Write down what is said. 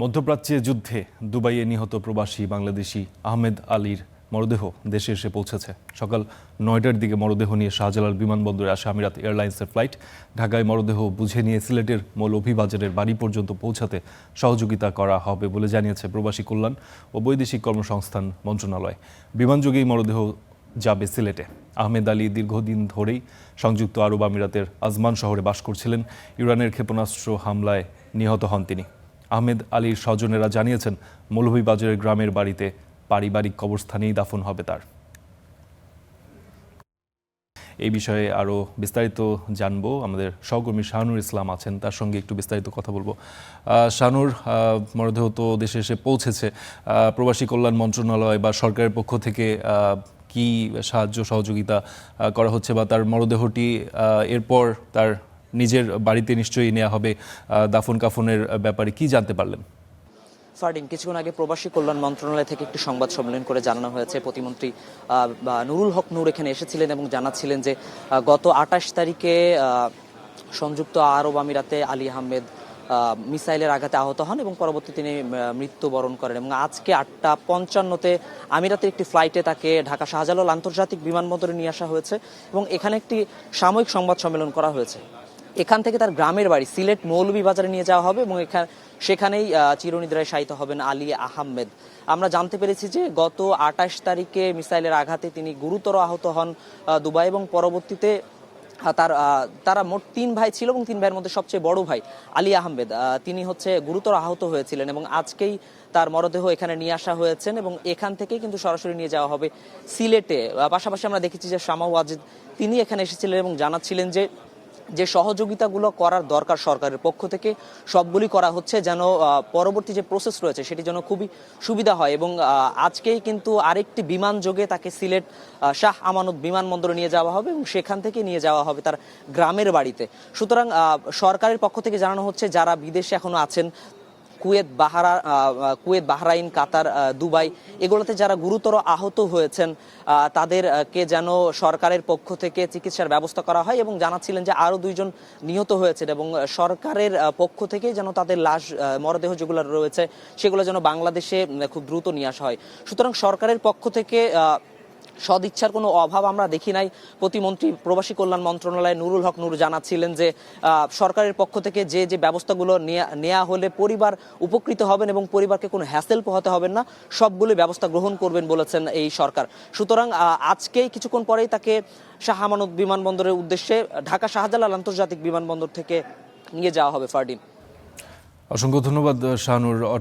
মধ্যপ্রাচ্যে যুদ্ধে দুবাইয়ে নিহত প্রবাসী বাংলাদেশি আহমেদ আলীর মরদেহ দেশে এসে পৌঁছেছে। সকাল ৯টার দিকে মরদেহ নিয়ে শাহজালাল বিমানবন্দরে আসে আমিরাত এয়ারলাইন্সের ফ্লাইট। ঢাকায় মরদেহ বুঝে নিয়ে সিলেটের মৌলভীবাজারের বাড়ি পর্যন্ত পৌঁছাতে সহযোগিতা করা হবে বলে জানিয়েছে প্রবাসী কল্যাণ ও বৈদেশিক কর্মসংস্থান মন্ত্রণালয়। বিমানযোগেই মরদেহ যাবে সিলেটে। আহমেদ আলী দীর্ঘদিন ধরেই সংযুক্ত আরব আমিরাতের আজমান শহরে বাস করছিলেন। ইরানের ক্ষেপণাস্ত্র হামলায় নিহত হন তিনি। আহমেদ আলীর স্বজনেরা জানিয়েছেন, মৌলভীবাজারের গ্রামের বাড়িতে পারিবারিক কবরস্থানেই দাফন হবে তার। এই বিষয়ে আরও বিস্তারিত জানবো, আমাদের সহকর্মী শাহনুর ইসলাম আছেন, তার সঙ্গে একটু বিস্তারিত কথা বলবো। শাহনুর, মরদেহ তো দেশে এসে পৌঁছেছে, প্রবাসী কল্যাণ মন্ত্রণালয় বা সরকারের পক্ষ থেকে কি সাহায্য সহযোগিতা করা হচ্ছে, বা তার মরদেহটি এরপর তার নিজের বাড়িতে নিশ্চয়ই নেওয়া হবে, দাফন কাফনের ব্যাপারে কি জানতে পারলেন? ফারদিন, কিছুক্ষণ আগে প্রবাসী কল্যাণ মন্ত্রণালয় থেকে একটি সংবাদ সম্মেলন করে জানানো হয়েছে, প্রতিমন্ত্রী নুরুল হক নূর এখানে এসেছিলেন এবং জানাচ্ছিলেন যে গত ২৮ তারিখে সংযুক্ত আরব আমিরাতে আলী আহমেদ মিসাইলের আঘাতে আহত হন এবং পরবর্তীতে তিনি মৃত্যুবরণ করেন এবং আজকে ৮টা ৫৫-তে আমিরাতের একটি ফ্লাইটে তাকে ঢাকা শাহজালাল আন্তর্জাতিক বিমানবন্দরে নিয়ে আসা হয়েছে এবং এখানে একটি সাময়িক সংবাদ সম্মেলন করা হয়েছে। এখান থেকে তার গ্রামের বাড়ি সিলেট মৌলভীবাজারে নিয়ে যাওয়া হবে এবং সেখানেই চিরনিদ্রায় শায়িত হবেন আলী আহমেদ। আমরা জানতে পেরেছি যে গত ২৮ তারিখে মিসাইলের আঘাতে তিনি গুরুতর আহত হন দুবাই এবং পরবর্তীতে তারা মোট ৩ ভাই ছিল এবং ৩ ভাইয়ের মধ্যে সবচেয়ে বড় ভাই আলী আহমেদ তিনি গুরুতর আহত হয়েছিলেন এবং আজকেই তার মরদেহ এখানে নিয়ে আসা হয়েছেন এবং এখান থেকেই কিন্তু সরাসরি নিয়ে যাওয়া হবে সিলেটে। পাশাপাশি আমরা দেখেছি যে শামা ওয়াজিদ তিনি এখানে এসেছিলেন এবং জানাচ্ছিলেন যে সহযোগিতাগুলো করার দরকার সরকারের পক্ষ থেকে সবগুলি করা হচ্ছে, যেন পরবর্তী যে প্রসেস রয়েছে সেটি যেন খুবই সুবিধা হয় এবং আজকেই কিন্তু আরেকটি বিমান যোগে তাকে সিলেট শাহ আমানত বিমানবন্দরে নিয়ে যাওয়া হবে এবং সেখান থেকে নিয়ে যাওয়া হবে তার গ্রামের বাড়িতে। সুতরাং সরকারের পক্ষ থেকে জানানো হচ্ছে যারা বিদেশে এখনো আছেন, কুয়েত, বাহরাইন, কাতার, দুবাই, এগুলোতে যারা গুরুতর আহত হয়েছেন তাদেরকে যেন সরকারের পক্ষ থেকে চিকিৎসার ব্যবস্থা করা হয় এবং জানাচ্ছিলেন যে আরও ২ জন নিহত হয়েছেন এবং সরকারের পক্ষ থেকেই যেন তাদের লাশ মরদেহ যেগুলো রয়েছে সেগুলো যেন বাংলাদেশে খুব দ্রুত নিয়ে আসা হয়। সুতরাং সরকারের পক্ষ থেকে সদিচ্ছার কোনো অভাব আমরা দেখি নাই। প্রতিমন্ত্রী প্রবাসী কল্যাণ মন্ত্রণালয় নুরুল হক নূর জানাচ্ছিলেন যে সরকারের পক্ষ থেকে যে ব্যবস্থাগুলো নেওয়া হলে পরিবার উপকৃত হবেন এবং পরিবারকে কোনো হ্যাসেল পোহাতে হবেন না, সবগুলো ব্যবস্থা গ্রহণ করবেন বলেছেন এই সরকার। সুতরাং আজকেই কিছুক্ষণ পরেই তাকে শাহ আমানত বিমানবন্দরের উদ্দেশ্যে ঢাকা শাহজালাল আন্তর্জাতিক বিমানবন্দর থেকে নিয়ে যাওয়া হবে। ফারদিন, অসংখ্য ধন্যবাদ শাহনুর।